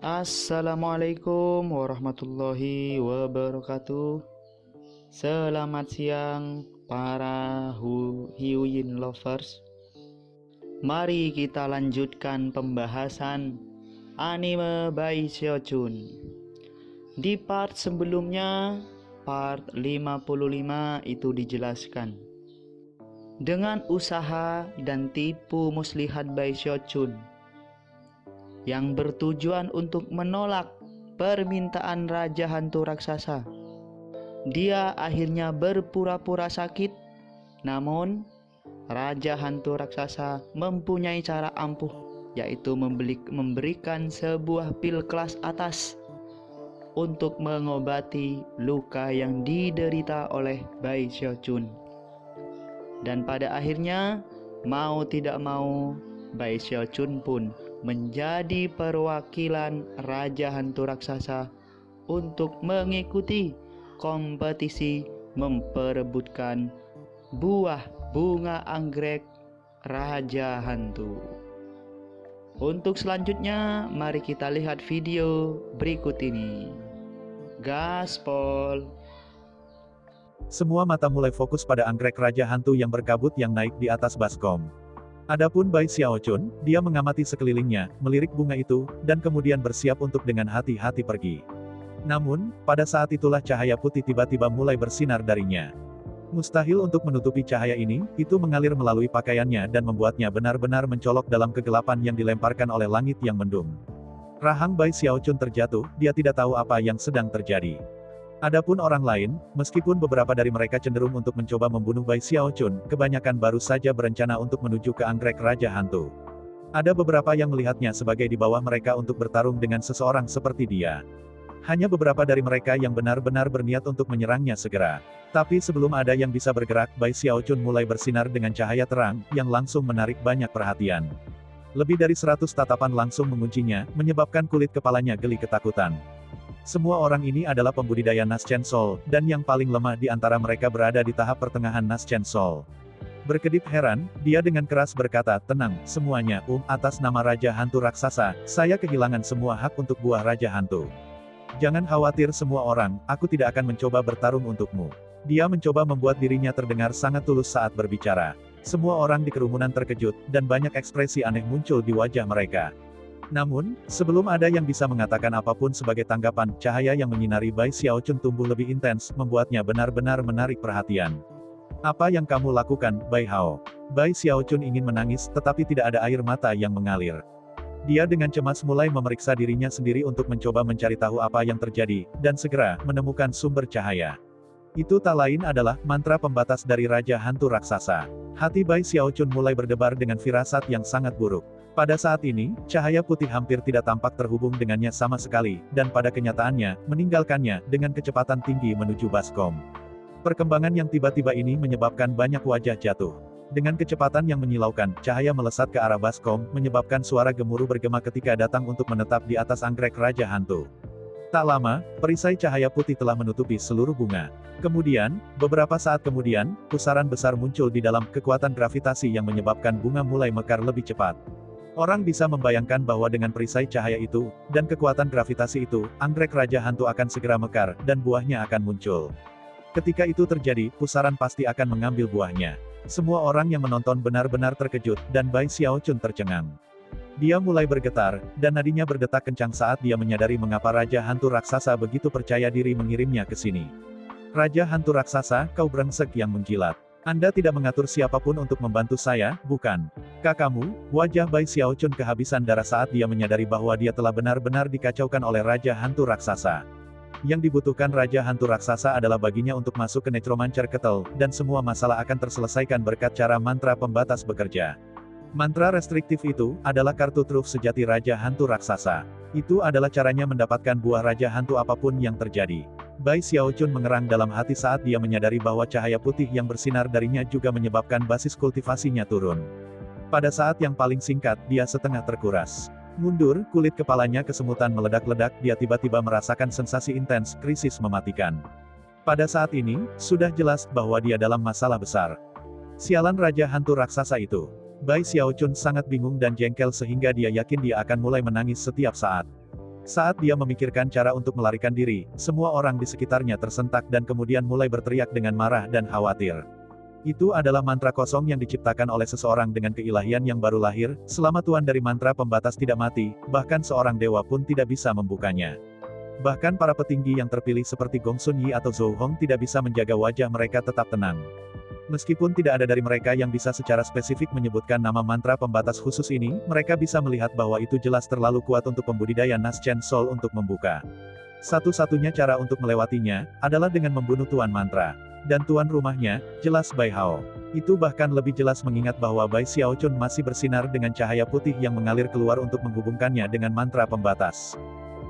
Assalamualaikum warahmatullahi wabarakatuh. Selamat siang para Halloween lovers. Mari kita lanjutkan pembahasan anime by Seochun. Di part sebelumnya, part 55 itu dijelaskan. Dengan usaha dan tipu muslihat by Seochun yang bertujuan untuk menolak permintaan Raja Hantu Raksasa, dia akhirnya berpura-pura sakit. Namun Raja Hantu Raksasa mempunyai cara ampuh, yaitu memberikan sebuah pil kelas atas untuk mengobati luka yang diderita oleh Bai Seochun. Dan pada akhirnya, mau tidak mau, Bai Seochun pun menjadi perwakilan Raja Hantu Raksasa untuk mengikuti kompetisi memperebutkan buah bunga anggrek Raja Hantu. Untuk selanjutnya, mari kita lihat video berikut ini. Gaspol. Semua mata mulai fokus pada anggrek Raja Hantu yang berkabut yang naik di atas baskom. Adapun Bai Xiaochun, dia mengamati sekelilingnya, melirik bunga itu, dan kemudian bersiap untuk dengan hati-hati pergi. Namun, pada saat itulah cahaya putih tiba-tiba mulai bersinar darinya. Mustahil untuk menutupi cahaya ini, itu mengalir melalui pakaiannya dan membuatnya benar-benar mencolok dalam kegelapan yang dilemparkan oleh langit yang mendung. Rahang Bai Xiaochun terjatuh, dia tidak tahu apa yang sedang terjadi. Adapun orang lain, meskipun beberapa dari mereka cenderung untuk mencoba membunuh Bai Xiaochun, kebanyakan baru saja berencana untuk menuju ke anggrek Raja Hantu. Ada beberapa yang melihatnya sebagai di bawah mereka untuk bertarung dengan seseorang seperti dia. Hanya beberapa dari mereka yang benar-benar berniat untuk menyerangnya segera. Tapi sebelum ada yang bisa bergerak, Bai Xiaochun mulai bersinar dengan cahaya terang, yang langsung menarik banyak perhatian. Lebih dari 100 tatapan langsung menguncinya, menyebabkan kulit kepalanya geli ketakutan. Semua orang ini adalah pembudidaya Naschen Soul, dan yang paling lemah di antara mereka berada di tahap pertengahan Naschen Soul. Berkedip heran, dia dengan keras berkata, "Tenang, semuanya, atas nama Raja Hantu Raksasa, saya kehilangan semua hak untuk buah Raja Hantu. Jangan khawatir semua orang, aku tidak akan mencoba bertarung untukmu." Dia mencoba membuat dirinya terdengar sangat tulus saat berbicara. Semua orang di kerumunan terkejut, dan banyak ekspresi aneh muncul di wajah mereka. Namun, sebelum ada yang bisa mengatakan apapun sebagai tanggapan, cahaya yang menyinari Bai Xiaochun tumbuh lebih intens, membuatnya benar-benar menarik perhatian. "Apa yang kamu lakukan, Bai Hao?" Bai Xiaochun ingin menangis, tetapi tidak ada air mata yang mengalir. Dia dengan cemas mulai memeriksa dirinya sendiri untuk mencoba mencari tahu apa yang terjadi, dan segera menemukan sumber cahaya. Itu tak lain adalah mantra pembatas dari Raja Hantu Raksasa. Hati Bai Xiaochun mulai berdebar dengan firasat yang sangat buruk. Pada saat ini, cahaya putih hampir tidak tampak terhubung dengannya sama sekali, dan pada kenyataannya, meninggalkannya dengan kecepatan tinggi menuju baskom. Perkembangan yang tiba-tiba ini menyebabkan banyak wajah jatuh. Dengan kecepatan yang menyilaukan, cahaya melesat ke arah baskom, menyebabkan suara gemuruh bergema ketika datang untuk menetap di atas anggrek Raja Hantu. Tak lama, perisai cahaya putih telah menutupi seluruh bunga. Kemudian, beberapa saat kemudian, pusaran besar muncul di dalam kekuatan gravitasi yang menyebabkan bunga mulai mekar lebih cepat. Orang bisa membayangkan bahwa dengan perisai cahaya itu, dan kekuatan gravitasi itu, anggrek Raja Hantu akan segera mekar, dan buahnya akan muncul. Ketika itu terjadi, pusaran pasti akan mengambil buahnya. Semua orang yang menonton benar-benar terkejut, dan Bai Xiaochun tercengang. Dia mulai bergetar, dan nadinya berdetak kencang saat dia menyadari mengapa Raja Hantu Raksasa begitu percaya diri mengirimnya ke sini. "Raja Hantu Raksasa, kau brengsek yang menjilat. Anda tidak mengatur siapapun untuk membantu saya, bukan? Kakakmu?" Wajah Bai Xiaochun kehabisan darah saat dia menyadari bahwa dia telah benar-benar dikacaukan oleh Raja Hantu Raksasa. Yang dibutuhkan Raja Hantu Raksasa adalah baginya untuk masuk ke Necromancer Kettle, dan semua masalah akan terselesaikan berkat cara mantra pembatas bekerja. Mantra restriktif itu adalah kartu truf sejati Raja Hantu Raksasa. Itu adalah caranya mendapatkan buah Raja Hantu apapun yang terjadi. Bai Xiaochun mengerang dalam hati saat dia menyadari bahwa cahaya putih yang bersinar darinya juga menyebabkan basis kultivasinya turun. Pada saat yang paling singkat, dia setengah terkuras. Mundur, kulit kepalanya kesemutan meledak-ledak, dia tiba-tiba merasakan sensasi intens, krisis mematikan. Pada saat ini, sudah jelas bahwa dia dalam masalah besar. Sialan Raja Hantu Raksasa itu. Bai Xiaochun sangat bingung dan jengkel sehingga dia yakin dia akan mulai menangis setiap saat. Saat dia memikirkan cara untuk melarikan diri, semua orang di sekitarnya tersentak dan kemudian mulai berteriak dengan marah dan khawatir. Itu adalah mantra kosong yang diciptakan oleh seseorang dengan keilahian yang baru lahir, selama tuan dari mantra pembatas tidak mati, bahkan seorang dewa pun tidak bisa membukanya. Bahkan para petinggi yang terpilih seperti Gong Sun Yi atau Zhou Hong tidak bisa menjaga wajah mereka tetap tenang. Meskipun tidak ada dari mereka yang bisa secara spesifik menyebutkan nama mantra pembatas khusus ini, mereka bisa melihat bahwa itu jelas terlalu kuat untuk pembudidaya Nas Chen Sol untuk membuka. Satu-satunya cara untuk melewatinya, adalah dengan membunuh tuan mantra. Dan tuan rumahnya, jelas Bai Hao. Itu bahkan lebih jelas mengingat bahwa Bai Xiaochun masih bersinar dengan cahaya putih yang mengalir keluar untuk menghubungkannya dengan mantra pembatas.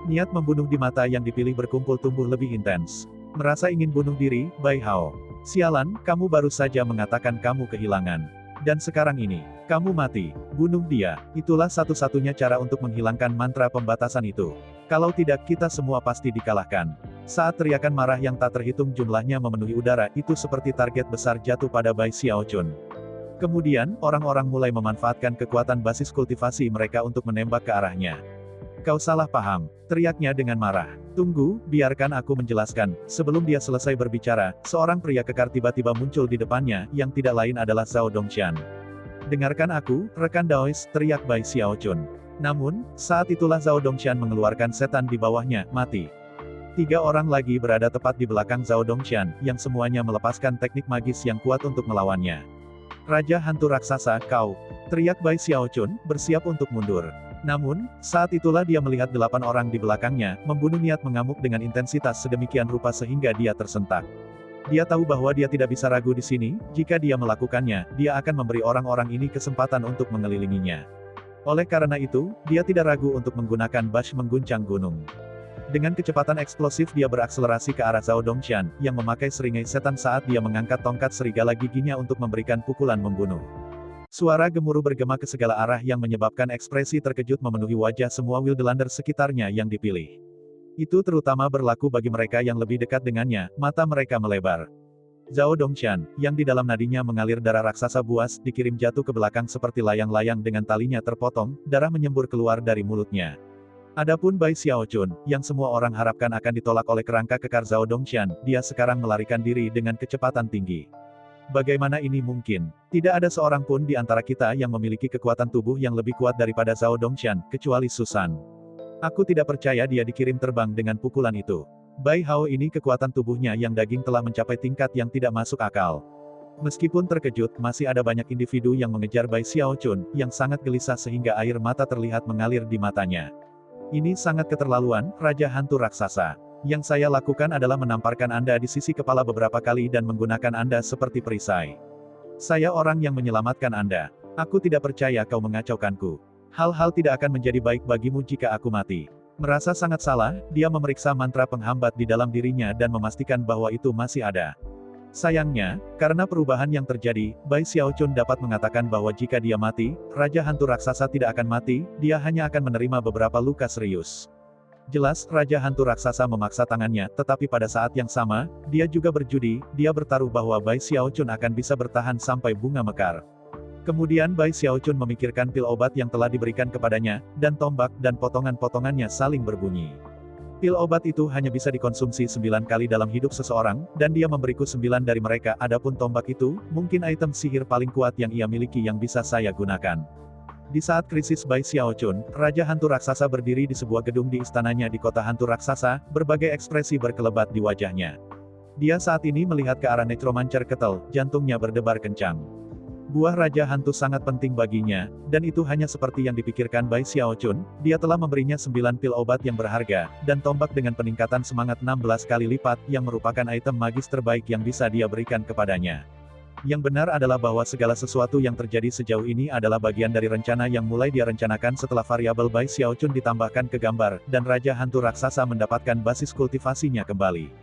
Niat membunuh di mata yang dipilih berkumpul tumbuh lebih intens. Merasa ingin bunuh diri, Bai Hao. Sialan, kamu baru saja mengatakan kamu kehilangan. Dan sekarang ini, kamu mati. Bunuh dia. Itulah satu-satunya cara untuk menghilangkan mantra pembatasan itu. Kalau tidak, kita semua pasti dikalahkan. Saat teriakan marah yang tak terhitung jumlahnya memenuhi udara, itu seperti target besar jatuh pada Bai Xiaochun. Kemudian, orang-orang mulai memanfaatkan kekuatan basis kultivasi mereka untuk menembak ke arahnya. Kau salah paham, teriaknya dengan marah. Tunggu, biarkan aku menjelaskan. Sebelum dia selesai berbicara, seorang pria kekar tiba-tiba muncul di depannya, yang tidak lain adalah Zhao Dongxian. Dengarkan aku, rekan Daois, teriak Bai Xiaochun. Namun, saat itulah Zhao Dongxian mengeluarkan setan di bawahnya, mati. 3 orang lagi berada tepat di belakang Zhao Dongxian, yang semuanya melepaskan teknik magis yang kuat untuk melawannya. Raja Hantu Raksasa, kau! Teriak Bai Xiaochun, bersiap untuk mundur. Namun, saat itulah dia melihat 8 orang di belakangnya, membunuh niat mengamuk dengan intensitas sedemikian rupa sehingga dia tersentak. Dia tahu bahwa dia tidak bisa ragu di sini, jika dia melakukannya, dia akan memberi orang-orang ini kesempatan untuk mengelilinginya. Oleh karena itu, dia tidak ragu untuk menggunakan bash mengguncang gunung. Dengan kecepatan eksplosif dia berakselerasi ke arah Zhao Dongxian, yang memakai seringai setan saat dia mengangkat tongkat serigala giginya untuk memberikan pukulan membunuh. Suara gemuruh bergema ke segala arah yang menyebabkan ekspresi terkejut memenuhi wajah semua Wildlander sekitarnya yang dipilih. Itu terutama berlaku bagi mereka yang lebih dekat dengannya, mata mereka melebar. Zhao Dongxian, yang di dalam nadinya mengalir darah raksasa buas, dikirim jatuh ke belakang seperti layang-layang dengan talinya terpotong, darah menyembur keluar dari mulutnya. Adapun Bai Xiaochun, yang semua orang harapkan akan ditolak oleh kerangka kekar Zhao Dongxian, dia sekarang melarikan diri dengan kecepatan tinggi. Bagaimana ini mungkin? Tidak ada seorang pun di antara kita yang memiliki kekuatan tubuh yang lebih kuat daripada Zhao Dongxian, kecuali Susan. Aku tidak percaya dia dikirim terbang dengan pukulan itu. Bai Hao ini kekuatan tubuhnya yang daging telah mencapai tingkat yang tidak masuk akal. Meskipun terkejut, masih ada banyak individu yang mengejar Bai Xiaochun, yang sangat gelisah sehingga air mata terlihat mengalir di matanya. Ini sangat keterlaluan, Raja Hantu Raksasa. Yang saya lakukan adalah menamparkan Anda di sisi kepala beberapa kali dan menggunakan Anda seperti perisai. Saya orang yang menyelamatkan Anda. Aku tidak percaya kau mengacaukanku. Hal-hal tidak akan menjadi baik bagimu jika aku mati. Merasa sangat salah, dia memeriksa mantra penghambat di dalam dirinya dan memastikan bahwa itu masih ada. Sayangnya, karena perubahan yang terjadi, Bai Xiaochun dapat mengatakan bahwa jika dia mati, Raja Hantu Raksasa tidak akan mati, dia hanya akan menerima beberapa luka serius. Jelas, Raja Hantu Raksasa memaksa tangannya, tetapi pada saat yang sama, dia juga berjudi, dia bertaruh bahwa Bai Xiaochun akan bisa bertahan sampai bunga mekar. Kemudian Bai Xiaochun memikirkan pil obat yang telah diberikan kepadanya, dan tombak dan potongan-potongannya saling berbunyi. Pil obat itu hanya bisa dikonsumsi 9 kali dalam hidup seseorang, dan dia memberiku 9 dari mereka. Adapun tombak itu, mungkin item sihir paling kuat yang ia miliki yang bisa saya gunakan. Di saat krisis Bai Xiaochun, Raja Hantu Raksasa berdiri di sebuah gedung di istananya di kota Hantu Raksasa, berbagai ekspresi berkelebat di wajahnya. Dia saat ini melihat ke arah Necromancer Ketel, jantungnya berdebar kencang. Buah Raja Hantu sangat penting baginya, dan itu hanya seperti yang dipikirkan Bai Xiaochun, dia telah memberinya 9 pil obat yang berharga, dan tombak dengan peningkatan semangat 16 kali lipat, yang merupakan item magis terbaik yang bisa dia berikan kepadanya. Yang benar adalah bahwa segala sesuatu yang terjadi sejauh ini adalah bagian dari rencana yang mulai dia rencanakan setelah variabel Bai Xiaochun ditambahkan ke gambar, dan Raja Hantu Raksasa mendapatkan basis kultivasinya kembali.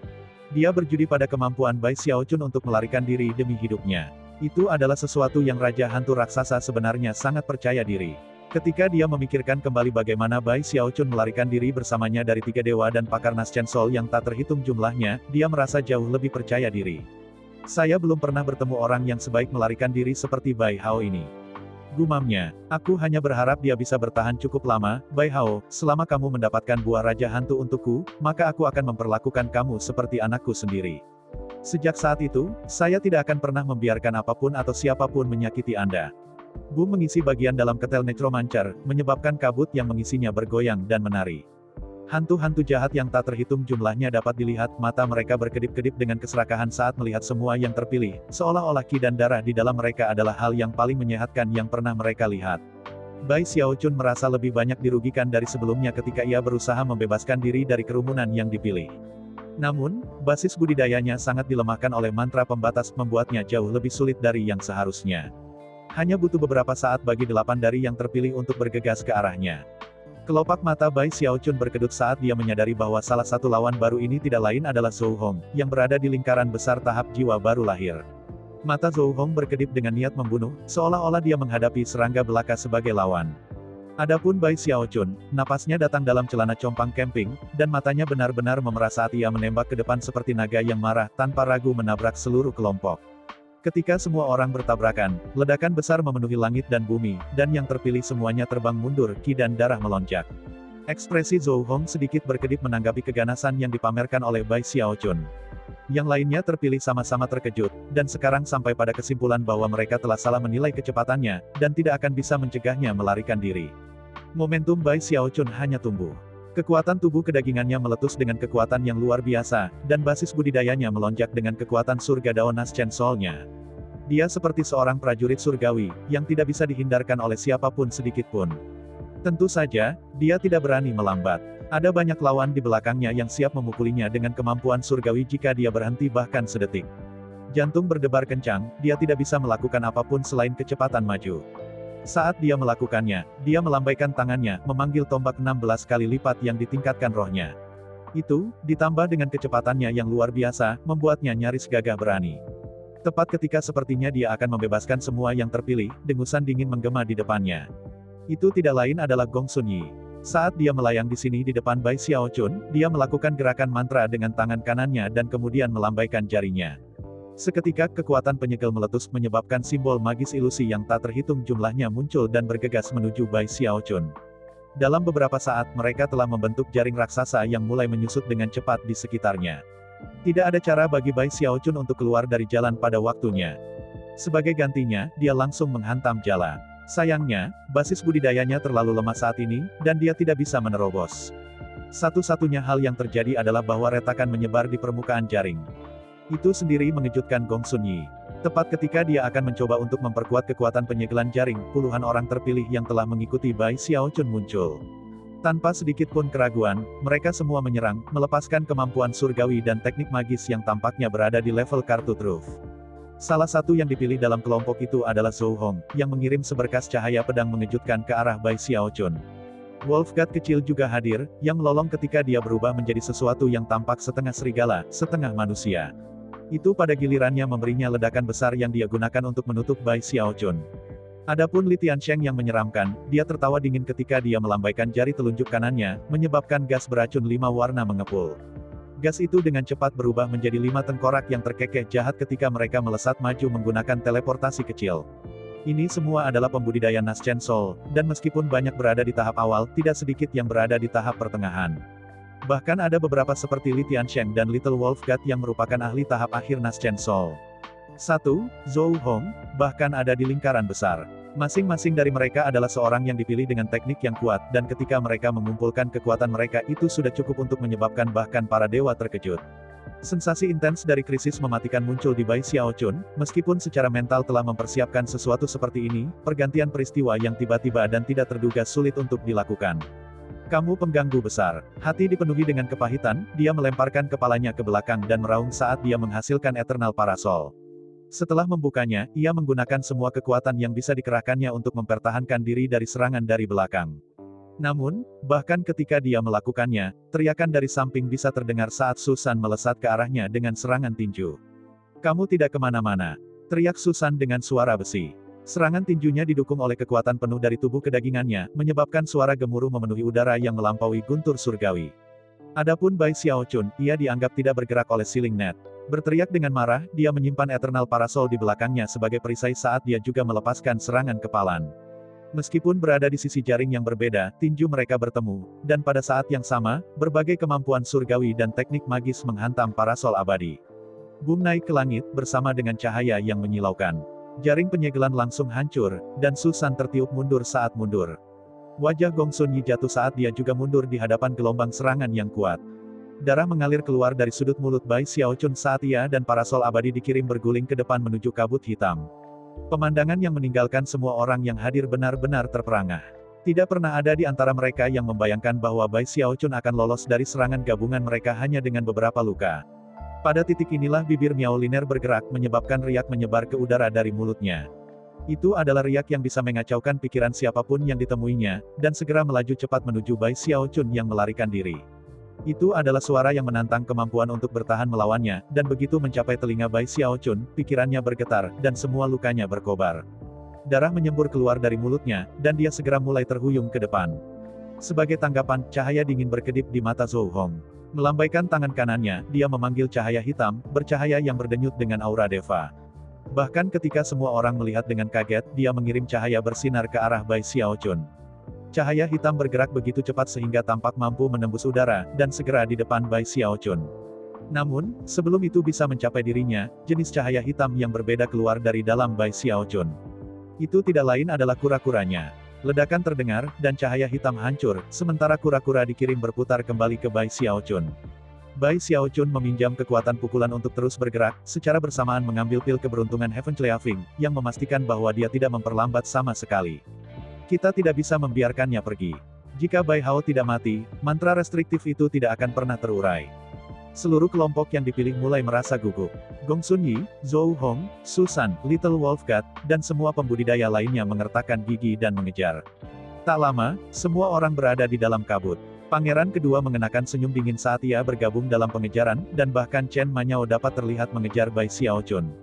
Dia berjudi pada kemampuan Bai Xiaochun untuk melarikan diri demi hidupnya. Itu adalah sesuatu yang Raja Hantu Raksasa sebenarnya sangat percaya diri. Ketika dia memikirkan kembali bagaimana Bai Xiaochun melarikan diri bersamanya dari 3 dewa dan pakar Nas Chen Sol yang tak terhitung jumlahnya, dia merasa jauh lebih percaya diri. Saya belum pernah bertemu orang yang sebaik melarikan diri seperti Bai Hao ini. Gumamnya, aku hanya berharap dia bisa bertahan cukup lama, Bai Hao, selama kamu mendapatkan buah Raja Hantu untukku, maka aku akan memperlakukan kamu seperti anakku sendiri. Sejak saat itu, saya tidak akan pernah membiarkan apapun atau siapapun menyakiti Anda. Boom mengisi bagian dalam ketel necromancer, menyebabkan kabut yang mengisinya bergoyang dan menari. Hantu-hantu jahat yang tak terhitung jumlahnya dapat dilihat, mata mereka berkedip-kedip dengan keserakahan saat melihat semua yang terpilih, seolah-olah ki dan darah di dalam mereka adalah hal yang paling menyehatkan yang pernah mereka lihat. Bai Xiaochun merasa lebih banyak dirugikan dari sebelumnya ketika ia berusaha membebaskan diri dari kerumunan yang dipilih. Namun, basis budidayanya sangat dilemahkan oleh mantra pembatas membuatnya jauh lebih sulit dari yang seharusnya. Hanya butuh beberapa saat bagi 8 dari yang terpilih untuk bergegas ke arahnya. Kelopak mata Bai Xiaochun berkedut saat dia menyadari bahwa salah satu lawan baru ini tidak lain adalah Zhou Hong, yang berada di lingkaran besar tahap jiwa baru lahir. Mata Zhou Hong berkedip dengan niat membunuh, seolah-olah dia menghadapi serangga belaka sebagai lawan. Adapun Bai Xiaochun, napasnya datang dalam celana compang camping, dan matanya benar-benar memerah saat ia menembak ke depan seperti naga yang marah, tanpa ragu menabrak seluruh kelompok. Ketika semua orang bertabrakan, ledakan besar memenuhi langit dan bumi, dan yang terpilih semuanya terbang mundur, ki dan darah melonjak. Ekspresi Zhou Hong sedikit berkedip menanggapi keganasan yang dipamerkan oleh Bai Xiaochun. Yang lainnya terpilih sama-sama terkejut, dan sekarang sampai pada kesimpulan bahwa mereka telah salah menilai kecepatannya, dan tidak akan bisa mencegahnya melarikan diri. Momentum Bai Xiaochun hanya tumbuh. Kekuatan tubuh kedagingannya meletus dengan kekuatan yang luar biasa, dan basis budidayanya melonjak dengan kekuatan surga daun Naschen Soul-nya. Dia seperti seorang prajurit surgawi, yang tidak bisa dihindarkan oleh siapapun sedikitpun. Tentu saja, dia tidak berani melambat. Ada banyak lawan di belakangnya yang siap memukulinya dengan kemampuan surgawi jika dia berhenti bahkan sedetik. Jantung berdebar kencang, dia tidak bisa melakukan apapun selain kecepatan maju. Saat dia melakukannya, dia melambaikan tangannya, memanggil tombak 16 kali lipat yang ditingkatkan rohnya. Itu, ditambah dengan kecepatannya yang luar biasa, membuatnya nyaris gagah berani. Tepat ketika sepertinya dia akan membebaskan semua yang terpilih, dengusan dingin menggema di depannya. Itu tidak lain adalah Gong Sun Yi. Saat dia melayang di sini di depan Bai Xiaochun, dia melakukan gerakan mantra dengan tangan kanannya dan kemudian melambaikan jarinya. Seketika kekuatan penyegel meletus menyebabkan simbol magis ilusi yang tak terhitung jumlahnya muncul dan bergegas menuju Bai Xiaochun. Dalam beberapa saat mereka telah membentuk jaring raksasa yang mulai menyusut dengan cepat di sekitarnya. Tidak ada cara bagi Bai Xiaochun untuk keluar dari jalan pada waktunya. Sebagai gantinya, dia langsung menghantam jala. Sayangnya, basis budidayanya terlalu lemah saat ini, dan dia tidak bisa menerobos. Satu-satunya hal yang terjadi adalah bahwa retakan menyebar di permukaan jaring. Itu sendiri mengejutkan Gong Sun Yi. Tepat ketika dia akan mencoba untuk memperkuat kekuatan penyegelan jaring, puluhan orang terpilih yang telah mengikuti Bai Xiaochun muncul. Tanpa sedikit pun keraguan, mereka semua menyerang, melepaskan kemampuan surgawi dan teknik magis yang tampaknya berada di level kartu truf. Salah satu yang dipilih dalam kelompok itu adalah Zhou Hong, yang mengirim seberkas cahaya pedang mengejutkan ke arah Bai Xiaochun. Wolf God kecil juga hadir, yang melolong ketika dia berubah menjadi sesuatu yang tampak setengah serigala, setengah manusia. Itu pada gilirannya memberinya ledakan besar yang dia gunakan untuk menutup Bai Xiaochun. Adapun Li Tiansheng yang menyeramkan, dia tertawa dingin ketika dia melambaikan jari telunjuk kanannya, menyebabkan gas beracun 5 warna mengepul. Gas itu dengan cepat berubah menjadi 5 tengkorak yang terkekeh jahat ketika mereka melesat maju menggunakan teleportasi kecil. Ini semua adalah pembudidayaan Naschen Soul, dan meskipun banyak berada di tahap awal, tidak sedikit yang berada di tahap pertengahan. Bahkan ada beberapa seperti Li Tiansheng dan Little Wolf God yang merupakan ahli tahap akhir Naschen Soul. 1. Zhou Hong, bahkan ada di lingkaran besar. Masing-masing dari mereka adalah seorang yang dipilih dengan teknik yang kuat, dan ketika mereka mengumpulkan kekuatan mereka itu sudah cukup untuk menyebabkan bahkan para dewa terkejut. Sensasi intens dari krisis mematikan muncul di Bai Xiaochun, meskipun secara mental telah mempersiapkan sesuatu seperti ini, pergantian peristiwa yang tiba-tiba dan tidak terduga sulit untuk dilakukan. Kamu pengganggu besar. Hati dipenuhi dengan kepahitan, dia melemparkan kepalanya ke belakang dan meraung saat dia menghasilkan Eternal Parasol. Setelah membukanya, ia menggunakan semua kekuatan yang bisa dikerahkannya untuk mempertahankan diri dari serangan dari belakang. Namun, bahkan ketika dia melakukannya, teriakan dari samping bisa terdengar saat Susan melesat ke arahnya dengan serangan tinju. "Kamu tidak kemana-mana," teriak Susan dengan suara besi. Serangan tinjunya didukung oleh kekuatan penuh dari tubuh kedagingannya, menyebabkan suara gemuruh memenuhi udara yang melampaui guntur surgawi. Adapun Bai Xiaochun, ia dianggap tidak bergerak oleh Ceiling Net. Berteriak dengan marah, dia menyimpan Eternal Parasol di belakangnya sebagai perisai saat dia juga melepaskan serangan kepalan. Meskipun berada di sisi jaring yang berbeda, tinju mereka bertemu, dan pada saat yang sama, berbagai kemampuan surgawi dan teknik magis menghantam parasol abadi. Boom naik ke langit, bersama dengan cahaya yang menyilaukan. Jaring penyegelan langsung hancur, dan Susan tertiup mundur saat mundur. Wajah Gong Sun Yi jatuh saat dia juga mundur di hadapan gelombang serangan yang kuat. Darah mengalir keluar dari sudut mulut Bai Xiaochun saat ia dan parasol abadi dikirim berguling ke depan menuju kabut hitam. Pemandangan yang meninggalkan semua orang yang hadir benar-benar terperangah. Tidak pernah ada di antara mereka yang membayangkan bahwa Bai Xiaochun akan lolos dari serangan gabungan mereka hanya dengan beberapa luka. Pada titik inilah bibir Miao Liner bergerak menyebabkan riak menyebar ke udara dari mulutnya. Itu adalah riak yang bisa mengacaukan pikiran siapapun yang ditemuinya, dan segera melaju cepat menuju Bai Xiaochun yang melarikan diri. Itu adalah suara yang menantang kemampuan untuk bertahan melawannya, dan begitu mencapai telinga Bai Xiaochun, pikirannya bergetar, dan semua lukanya berkobar. Darah menyembur keluar dari mulutnya, dan dia segera mulai terhuyung ke depan. Sebagai tanggapan, cahaya dingin berkedip di mata Zhou Hong. Melambaikan tangan kanannya, dia memanggil cahaya hitam, bercahaya yang berdenyut dengan aura deva. Bahkan ketika semua orang melihat dengan kaget, dia mengirim cahaya bersinar ke arah Bai Xiaochun. Cahaya hitam bergerak begitu cepat sehingga tampak mampu menembus udara, dan segera di depan Bai Xiaochun. Namun, sebelum itu bisa mencapai dirinya, jenis cahaya hitam yang berbeda keluar dari dalam Bai Xiaochun. Itu tidak lain adalah kura-kuranya. Ledakan terdengar, dan cahaya hitam hancur, sementara kura-kura dikirim berputar kembali ke Bai Xiaochun. Bai Xiaochun meminjam kekuatan pukulan untuk terus bergerak, secara bersamaan mengambil pil keberuntungan Heaven Cleaving, yang memastikan bahwa dia tidak memperlambat sama sekali. Kita tidak bisa membiarkannya pergi. Jika Bai Hao tidak mati, mantra restriktif itu tidak akan pernah terurai. Seluruh kelompok yang dipilih mulai merasa gugup. Gong Sun Yi, Zhou Hong, Susan, Little Wolf God, dan semua pembudidaya lainnya mengertakkan gigi dan mengejar. Tak lama, semua orang berada di dalam kabut. Pangeran kedua mengenakan senyum dingin saat ia bergabung dalam pengejaran, dan bahkan Chen Manyao dapat terlihat mengejar Bai Xiaochun.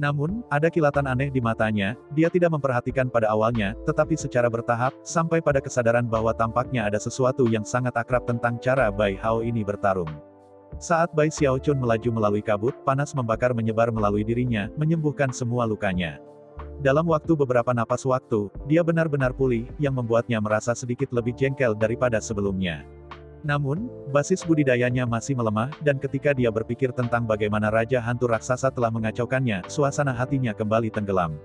Namun, ada kilatan aneh di matanya, dia tidak memperhatikan pada awalnya, tetapi secara bertahap, sampai pada kesadaran bahwa tampaknya ada sesuatu yang sangat akrab tentang cara Bai Hao ini bertarung. Saat Bai Xiaochun melaju melalui kabut, panas membakar menyebar melalui dirinya, menyembuhkan semua lukanya. Dalam waktu beberapa napas waktu, dia benar-benar pulih, yang membuatnya merasa sedikit lebih jengkel daripada sebelumnya. Namun, basis budidayanya masih melemah, dan ketika dia berpikir tentang bagaimana Raja Hantu Raksasa telah mengacaukannya, suasana hatinya kembali tenggelam.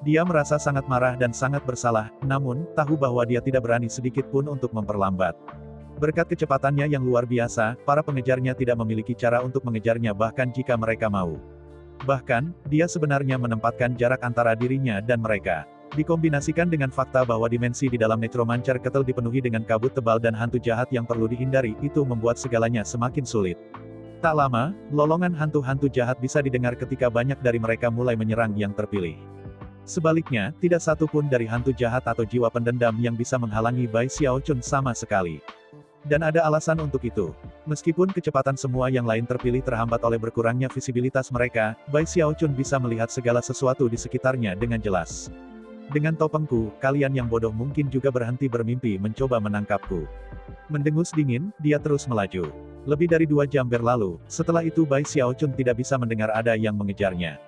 Dia merasa sangat marah dan sangat bersalah, namun, tahu bahwa dia tidak berani sedikit pun untuk memperlambat. Berkat kecepatannya yang luar biasa, para pengejarnya tidak memiliki cara untuk mengejarnya bahkan jika mereka mau. Bahkan, dia sebenarnya menempatkan jarak antara dirinya dan mereka. Dikombinasikan dengan fakta bahwa dimensi di dalam Necromancer Kettle dipenuhi dengan kabut tebal dan hantu jahat yang perlu dihindari, itu membuat segalanya semakin sulit. Tak lama, lolongan hantu-hantu jahat bisa didengar ketika banyak dari mereka mulai menyerang yang terpilih. Sebaliknya, tidak satu pun dari hantu jahat atau jiwa pendendam yang bisa menghalangi Bai Xiaochun sama sekali. Dan ada alasan untuk itu. Meskipun kecepatan semua yang lain terpilih terhambat oleh berkurangnya visibilitas mereka, Bai Xiaochun bisa melihat segala sesuatu di sekitarnya dengan jelas. Dengan topengku, kalian yang bodoh mungkin juga berhenti bermimpi mencoba menangkapku. Mendengus dingin, dia terus melaju. Lebih dari 2 jam berlalu, setelah itu Bai Xiaochun tidak bisa mendengar ada yang mengejarnya.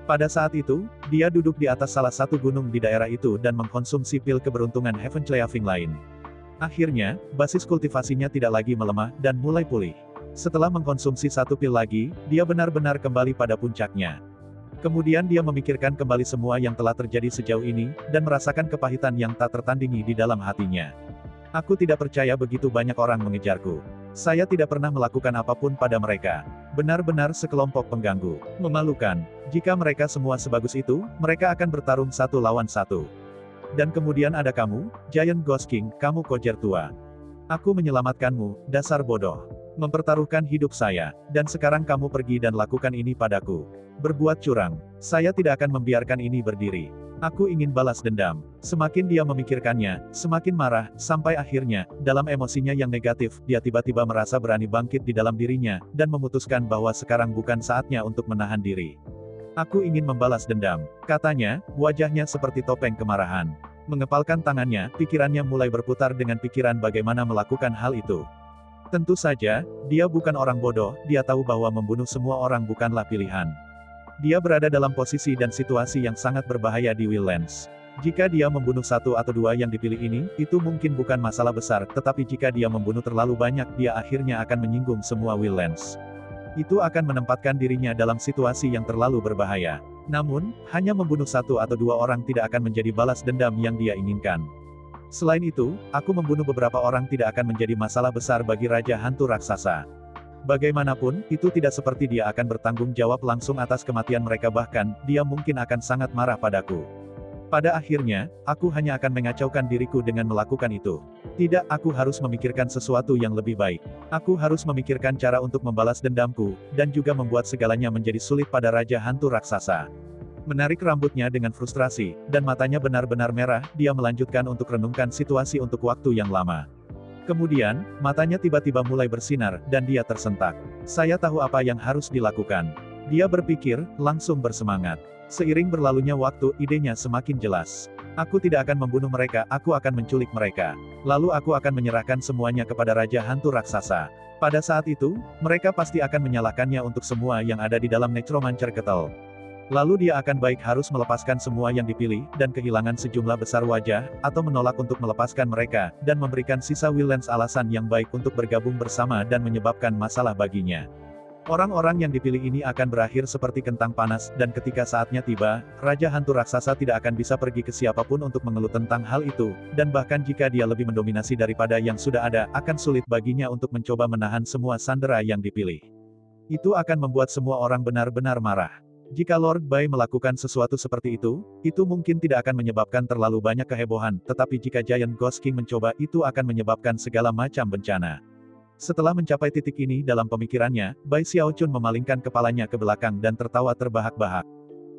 Pada saat itu, dia duduk di atas salah satu gunung di daerah itu dan mengkonsumsi pil keberuntungan Heaven Cleaving lain. Akhirnya, basis kultivasinya tidak lagi melemah, dan mulai pulih. Setelah mengkonsumsi 1 pil lagi, dia benar-benar kembali pada puncaknya. Kemudian dia memikirkan kembali semua yang telah terjadi sejauh ini, dan merasakan kepahitan yang tak tertandingi di dalam hatinya. Aku tidak percaya begitu banyak orang mengejarku. Saya tidak pernah melakukan apapun pada mereka. Benar-benar sekelompok pengganggu. Memalukan. Jika mereka semua sebagus itu, mereka akan bertarung 1 lawan 1. Dan kemudian ada kamu, Giant Ghost King, kamu kojer tua. Aku menyelamatkanmu, dasar bodoh. Mempertaruhkan hidup saya, dan sekarang kamu pergi dan lakukan ini padaku. Berbuat curang. Saya tidak akan membiarkan ini berdiri. Aku ingin balas dendam. Semakin dia memikirkannya, semakin marah, sampai akhirnya, dalam emosinya yang negatif, dia tiba-tiba merasa berani bangkit di dalam dirinya, dan memutuskan bahwa sekarang bukan saatnya untuk menahan diri. Aku ingin membalas dendam, katanya, wajahnya seperti topeng kemarahan. Mengepalkan tangannya, pikirannya mulai berputar dengan pikiran bagaimana melakukan hal itu. Tentu saja, dia bukan orang bodoh, dia tahu bahwa membunuh semua orang bukanlah pilihan. Dia berada dalam posisi dan situasi yang sangat berbahaya di Wildlands. Jika dia membunuh satu atau dua yang dipilih ini, itu mungkin bukan masalah besar, tetapi jika dia membunuh terlalu banyak, dia akhirnya akan menyinggung semua Wildlands. Itu akan menempatkan dirinya dalam situasi yang terlalu berbahaya. Namun, hanya membunuh satu atau dua orang tidak akan menjadi balas dendam yang dia inginkan. Selain itu, aku membunuh beberapa orang tidak akan menjadi masalah besar bagi Raja Hantu Raksasa. Bagaimanapun, itu tidak seperti dia akan bertanggung jawab langsung atas kematian mereka, bahkan, dia mungkin akan sangat marah padaku. Pada akhirnya, aku hanya akan mengacaukan diriku dengan melakukan itu. Tidak, aku harus memikirkan sesuatu yang lebih baik. Aku harus memikirkan cara untuk membalas dendamku, dan juga membuat segalanya menjadi sulit pada Raja Hantu Raksasa. Menarik rambutnya dengan frustrasi, dan matanya benar-benar merah, dia melanjutkan untuk renungkan situasi untuk waktu yang lama. Kemudian, matanya tiba-tiba mulai bersinar, dan dia tersentak. Saya tahu apa yang harus dilakukan. Dia berpikir, langsung bersemangat. Seiring berlalunya waktu, idenya semakin jelas. Aku tidak akan membunuh mereka, aku akan menculik mereka. Lalu aku akan menyerahkan semuanya kepada Raja Hantu Raksasa. Pada saat itu, mereka pasti akan menyalahkannya untuk semua yang ada di dalam Necromancer Kettle. Lalu dia akan baik harus melepaskan semua yang dipilih, dan kehilangan sejumlah besar wajah, atau menolak untuk melepaskan mereka, dan memberikan sisa Wildlands alasan yang baik untuk bergabung bersama dan menyebabkan masalah baginya. Orang-orang yang dipilih ini akan berakhir seperti kentang panas, dan ketika saatnya tiba, Raja Hantu Raksasa tidak akan bisa pergi ke siapapun untuk mengeluh tentang hal itu, dan bahkan jika dia lebih mendominasi daripada yang sudah ada, akan sulit baginya untuk mencoba menahan semua sandera yang dipilih. Itu akan membuat semua orang benar-benar marah. Jika Lord Bai melakukan sesuatu seperti itu mungkin tidak akan menyebabkan terlalu banyak kehebohan, tetapi jika Giant Ghost King mencoba, itu akan menyebabkan segala macam bencana. Setelah mencapai titik ini dalam pemikirannya, Bai Xiaochun memalingkan kepalanya ke belakang dan tertawa terbahak-bahak.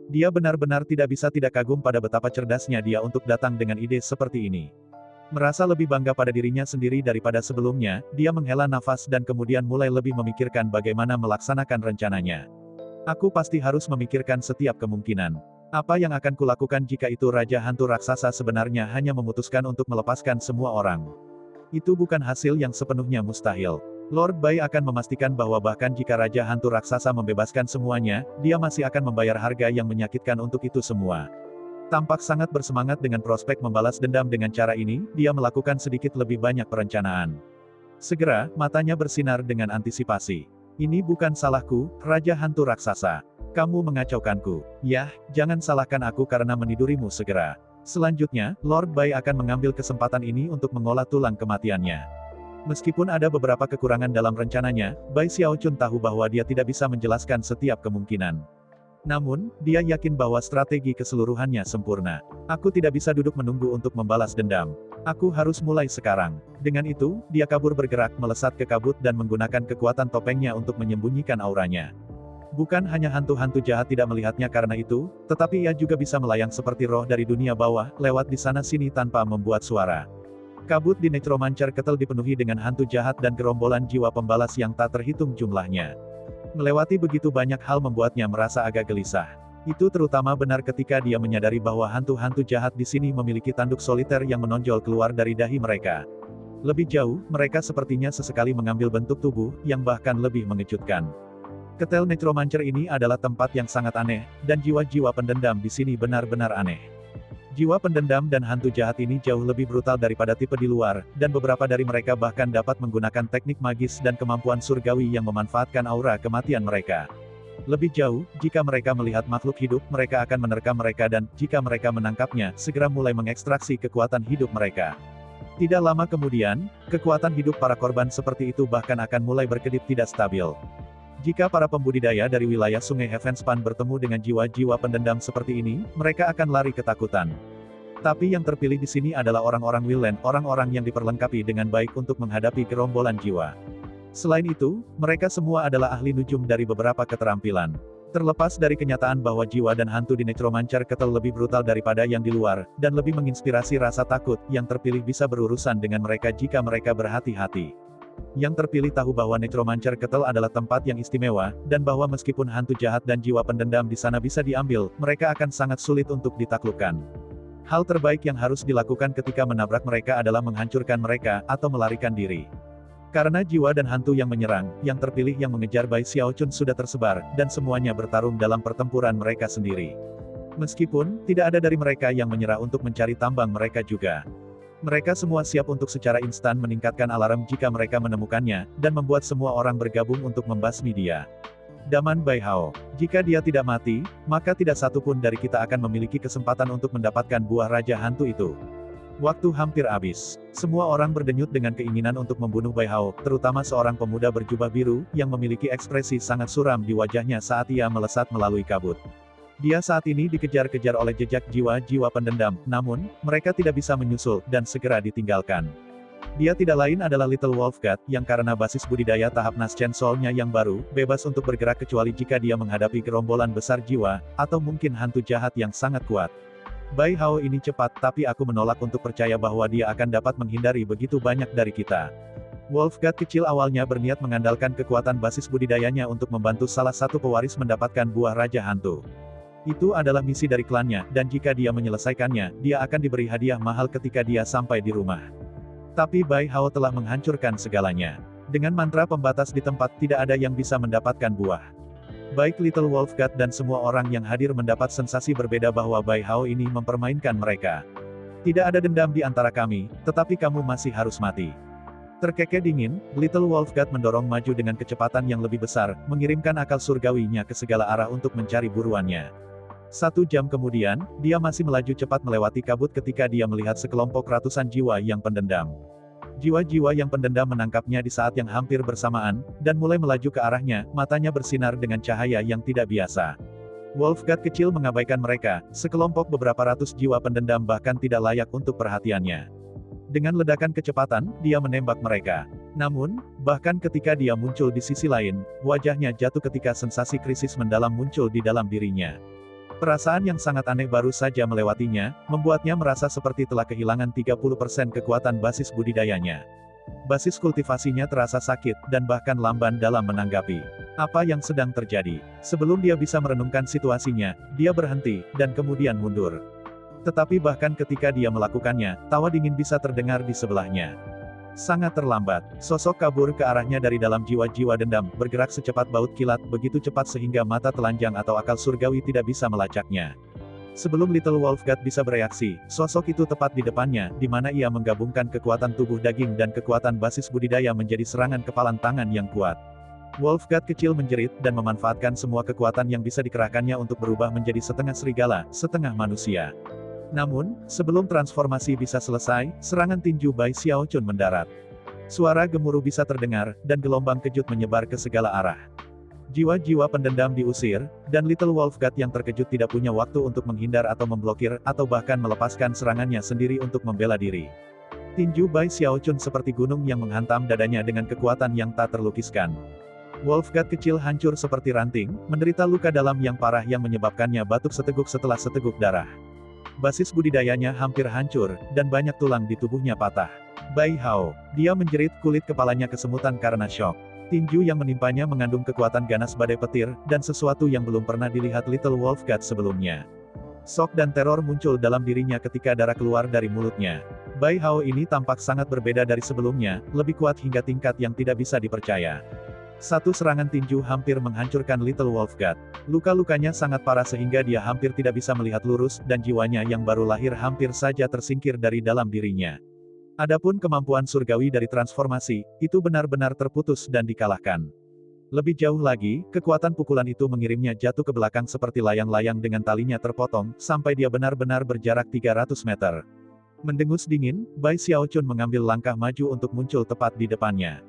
Dia benar-benar tidak bisa tidak kagum pada betapa cerdasnya dia untuk datang dengan ide seperti ini. Merasa lebih bangga pada dirinya sendiri daripada sebelumnya, dia menghela nafas dan kemudian mulai lebih memikirkan bagaimana melaksanakan rencananya. Aku pasti harus memikirkan setiap kemungkinan. Apa yang akan kulakukan jika itu Raja Hantu Raksasa sebenarnya hanya memutuskan untuk melepaskan semua orang? Itu bukan hasil yang sepenuhnya mustahil. Lord Bai akan memastikan bahwa bahkan jika Raja Hantu Raksasa membebaskan semuanya, dia masih akan membayar harga yang menyakitkan untuk itu semua. Tampak sangat bersemangat dengan prospek membalas dendam dengan cara ini, dia melakukan sedikit lebih banyak perencanaan. Segera, matanya bersinar dengan antisipasi. Ini bukan salahku, Raja Hantu Raksasa. Kamu mengacaukanku. Yah, jangan salahkan aku karena menidurimu segera. Selanjutnya, Lord Bai akan mengambil kesempatan ini untuk mengolah tulang kematiannya. Meskipun ada beberapa kekurangan dalam rencananya, Bai Xiaochun tahu bahwa dia tidak bisa menjelaskan setiap kemungkinan. Namun, dia yakin bahwa strategi keseluruhannya sempurna. Aku tidak bisa duduk menunggu untuk membalas dendam. Aku harus mulai sekarang. Dengan itu, dia kabur bergerak melesat ke kabut dan menggunakan kekuatan topengnya untuk menyembunyikan auranya. Bukan hanya hantu-hantu jahat tidak melihatnya karena itu, tetapi ia juga bisa melayang seperti roh dari dunia bawah, lewat di sana-sini tanpa membuat suara. Kabut di Necromancer Kettle dipenuhi dengan hantu jahat dan gerombolan jiwa pembalas yang tak terhitung jumlahnya. Melewati begitu banyak hal membuatnya merasa agak gelisah. Itu terutama benar ketika dia menyadari bahwa hantu-hantu jahat di sini memiliki tanduk soliter yang menonjol keluar dari dahi mereka. Lebih jauh, mereka sepertinya sesekali mengambil bentuk tubuh, yang bahkan lebih mengejutkan. Kettle Necromancer ini adalah tempat yang sangat aneh, dan jiwa-jiwa pendendam di sini benar-benar aneh. Jiwa pendendam dan hantu jahat ini jauh lebih brutal daripada tipe di luar, dan beberapa dari mereka bahkan dapat menggunakan teknik magis dan kemampuan surgawi yang memanfaatkan aura kematian mereka. Lebih jauh, jika mereka melihat makhluk hidup, mereka akan menerkam mereka dan, jika mereka menangkapnya, segera mulai mengekstraksi kekuatan hidup mereka. Tidak lama kemudian, kekuatan hidup para korban seperti itu bahkan akan mulai berkedip tidak stabil. Jika para pembudidaya dari wilayah Sungai Heavenspan bertemu dengan jiwa-jiwa pendendam seperti ini, mereka akan lari ketakutan. Tapi yang terpilih di sini adalah orang-orang Wildland, orang-orang yang diperlengkapi dengan baik untuk menghadapi gerombolan jiwa. Selain itu, mereka semua adalah ahli nujum dari beberapa keterampilan. Terlepas dari kenyataan bahwa jiwa dan hantu di Necromancer Kettle lebih brutal daripada yang di luar, dan lebih menginspirasi rasa takut, yang terpilih bisa berurusan dengan mereka jika mereka berhati-hati. Yang terpilih tahu bahwa Necromancer Kettle adalah tempat yang istimewa, dan bahwa meskipun hantu jahat dan jiwa pendendam di sana bisa diambil, mereka akan sangat sulit untuk ditaklukkan. Hal terbaik yang harus dilakukan ketika menabrak mereka adalah menghancurkan mereka, atau melarikan diri. Karena jiwa dan hantu yang menyerang, yang terpilih yang mengejar Bai Xiaochun sudah tersebar, dan semuanya bertarung dalam pertempuran mereka sendiri. Meskipun, tidak ada dari mereka yang menyerah untuk mencari tambang mereka juga. Mereka semua siap untuk secara instan meningkatkan alarm jika mereka menemukannya, dan membuat semua orang bergabung untuk membasmi dia. Daman Bai Hao. Jika dia tidak mati, maka tidak satu pun dari kita akan memiliki kesempatan untuk mendapatkan buah Raja Hantu itu. Waktu hampir habis. Semua orang berdenyut dengan keinginan untuk membunuh Bai Hao, terutama seorang pemuda berjubah biru, yang memiliki ekspresi sangat suram di wajahnya saat ia melesat melalui kabut. Dia saat ini dikejar-kejar oleh jejak jiwa-jiwa pendendam, namun, mereka tidak bisa menyusul, dan segera ditinggalkan. Dia tidak lain adalah Little Wolf God, yang karena basis budidaya tahap Naschen Soul-nya yang baru, bebas untuk bergerak kecuali jika dia menghadapi gerombolan besar jiwa, atau mungkin hantu jahat yang sangat kuat. Bai Hao ini cepat, tapi aku menolak untuk percaya bahwa dia akan dapat menghindari begitu banyak dari kita. Wolf God kecil awalnya berniat mengandalkan kekuatan basis budidayanya untuk membantu salah satu pewaris mendapatkan buah Raja Hantu. Itu adalah misi dari klannya, dan jika dia menyelesaikannya, dia akan diberi hadiah mahal ketika dia sampai di rumah. Tapi Bai Hao telah menghancurkan segalanya. Dengan mantra pembatas di tempat, tidak ada yang bisa mendapatkan buah. Baik Little Wolf God dan semua orang yang hadir mendapat sensasi berbeda bahwa Bai Hao ini mempermainkan mereka. Tidak ada dendam di antara kami, tetapi kamu masih harus mati. Terkekeh dingin, Little Wolf God mendorong maju dengan kecepatan yang lebih besar, mengirimkan akal surgawinya ke segala arah untuk mencari buruannya. 1 jam kemudian, dia masih melaju cepat melewati kabut ketika dia melihat sekelompok ratusan jiwa yang pendendam. Jiwa-jiwa yang pendendam menangkapnya di saat yang hampir bersamaan, dan mulai melaju ke arahnya, matanya bersinar dengan cahaya yang tidak biasa. Wolf God kecil mengabaikan mereka, sekelompok beberapa ratus jiwa pendendam bahkan tidak layak untuk perhatiannya. Dengan ledakan kecepatan, dia menembak mereka. Namun, bahkan ketika dia muncul di sisi lain, wajahnya jatuh ketika sensasi krisis mendalam muncul di dalam dirinya. Perasaan yang sangat aneh baru saja melewatinya, membuatnya merasa seperti telah kehilangan 30% kekuatan basis budidayanya. Basis kultivasinya terasa sakit, dan bahkan lamban dalam menanggapi apa yang sedang terjadi. Sebelum dia bisa merenungkan situasinya, dia berhenti, dan kemudian mundur. Tetapi bahkan ketika dia melakukannya, tawa dingin bisa terdengar di sebelahnya. Sangat terlambat, sosok kabur ke arahnya dari dalam jiwa-jiwa dendam, bergerak secepat baut kilat, begitu cepat sehingga mata telanjang atau akal surgawi tidak bisa melacaknya. Sebelum Little Wolf God bisa bereaksi, sosok itu tepat di depannya, di mana ia menggabungkan kekuatan tubuh daging dan kekuatan basis budidaya menjadi serangan kepalan tangan yang kuat. Wolf God kecil menjerit, dan memanfaatkan semua kekuatan yang bisa dikerahkannya untuk berubah menjadi setengah serigala, setengah manusia. Namun, sebelum transformasi bisa selesai, serangan tinju Bai Xiaochun mendarat. Suara gemuruh bisa terdengar, dan gelombang kejut menyebar ke segala arah. Jiwa-jiwa pendendam diusir, dan Little Wolf God yang terkejut tidak punya waktu untuk menghindar atau memblokir, atau bahkan melepaskan serangannya sendiri untuk membela diri. Tinju Bai Xiaochun seperti gunung yang menghantam dadanya dengan kekuatan yang tak terlukiskan. Wolf God kecil hancur seperti ranting, menderita luka dalam yang parah yang menyebabkannya batuk seteguk setelah seteguk darah. Basis budidayanya hampir hancur, dan banyak tulang di tubuhnya patah. Bai Hao. Dia menjerit, kulit kepalanya kesemutan karena syok. Tinju yang menimpanya mengandung kekuatan ganas badai petir, dan sesuatu yang belum pernah dilihat Little Wolf God sebelumnya. Shock dan teror muncul dalam dirinya ketika darah keluar dari mulutnya. Bai Hao ini tampak sangat berbeda dari sebelumnya, lebih kuat hingga tingkat yang tidak bisa dipercaya. Satu serangan tinju hampir menghancurkan Little Wolf God. Luka-lukanya sangat parah sehingga dia hampir tidak bisa melihat lurus, dan jiwanya yang baru lahir hampir saja tersingkir dari dalam dirinya. Adapun kemampuan surgawi dari transformasi, itu benar-benar terputus dan dikalahkan. Lebih jauh lagi, kekuatan pukulan itu mengirimnya jatuh ke belakang seperti layang-layang dengan talinya terpotong, sampai dia benar-benar berjarak 300 meter. Mendengus dingin, Bai Xiaochun mengambil langkah maju untuk muncul tepat di depannya.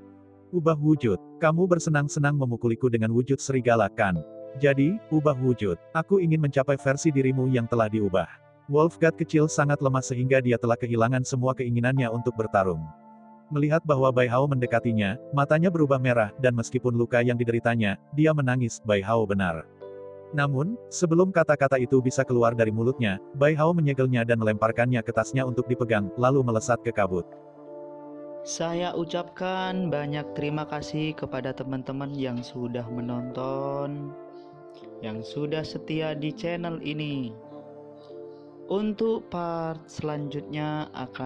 Ubah wujud. Kamu bersenang-senang memukuliku dengan wujud serigala, kan? Jadi, ubah wujud. Aku ingin mencapai versi dirimu yang telah diubah. Wolf God kecil sangat lemah sehingga dia telah kehilangan semua keinginannya untuk bertarung. Melihat bahwa Bai Hao mendekatinya, matanya berubah merah, dan meskipun luka yang dideritanya, dia menangis, Bai Hao benar. Namun, sebelum kata-kata itu bisa keluar dari mulutnya, Bai Hao menyegelnya dan melemparkannya ke tasnya untuk dipegang, lalu melesat ke kabut. Saya ucapkan banyak terima kasih kepada teman-teman yang sudah menonton, yang sudah setia di channel ini. Untuk part selanjutnya akan